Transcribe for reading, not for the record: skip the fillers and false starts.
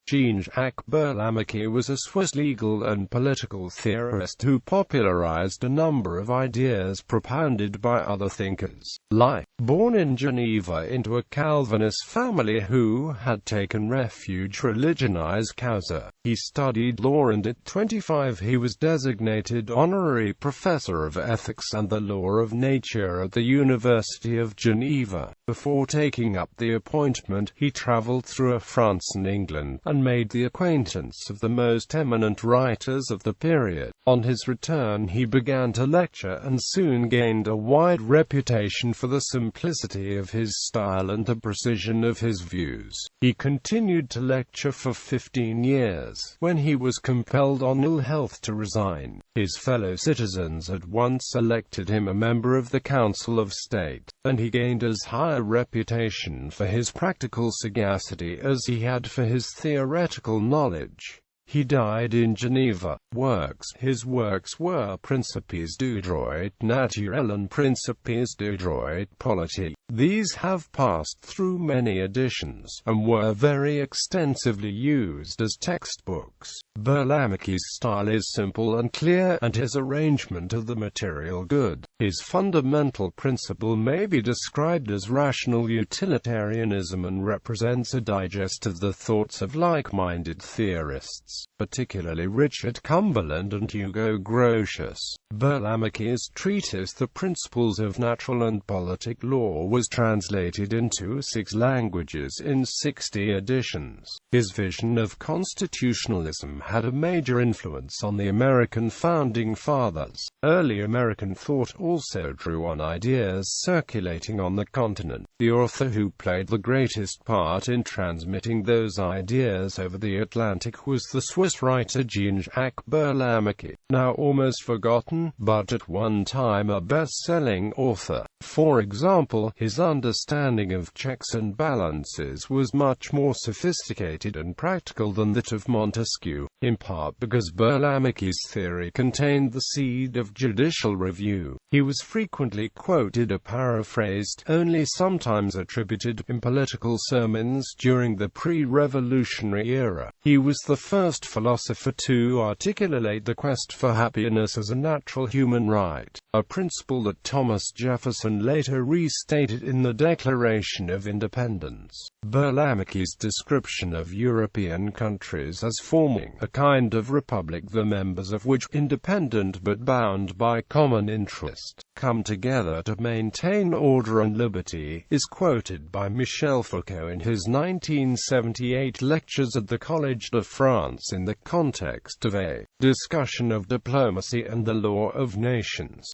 Jean-Jacques Burlamaqui was a Swiss legal and political theorist who popularized a number of ideas propounded by other thinkers. Born in Geneva into a Calvinist family who had taken refuge religionis causa, he studied law, and at 25 he was designated honorary professor of ethics and the law of nature at the University of Geneva. Before taking up the appointment, he traveled through France and England, and made the acquaintance of the most eminent writers of the period. On his return he began to lecture and soon gained a wide reputation for the simplicity of his style and the precision of his views. He continued to lecture for 15 years, when he was compelled on ill health to resign. His fellow citizens at once elected him a member of the Council of State, and he gained as high a reputation for his practical sagacity as he had for his theoretical knowledge. He died in Geneva. His works were Principes du droit naturel and Principes du droit politique. These have passed through many editions, and were very extensively used as textbooks. Burlamaqui's style is simple and clear, and his arrangement of the material good. His fundamental principle may be described as rational utilitarianism and represents a digest of the thoughts of like-minded theorists, particularly Richard Cumberland and Hugo Grotius. Burlamaqui's treatise The Principles of Natural and Politic Law was translated into 6 languages in 60 editions. His vision of constitutionalism had a major influence on the American founding fathers. Early American thought also drew on ideas circulating on the continent. The author who played the greatest part in transmitting those ideas over the Atlantic was the Swiss writer Jean-Jacques Burlamaqui, now almost forgotten, but at one time a best-selling author. For example, his understanding of checks and balances was much more sophisticated and practical than that of Montesquieu, in part because Burlamaqui's theory contained the seed of judicial review. He was frequently quoted or paraphrased, only sometimes attributed, in political sermons during the pre-revolutionary era. He was the first philosopher to articulate the quest for happiness as a natural human right, a principle that Thomas Jefferson later restated in the Declaration of Independence. Burlamaqui's description of European countries as forming a kind of republic, the members of which, independent but bound by common interest, come together to maintain order and liberty, is quoted by Michel Foucault in his 1978 lectures at the Collège de France in the context of a discussion of diplomacy and the law of nations.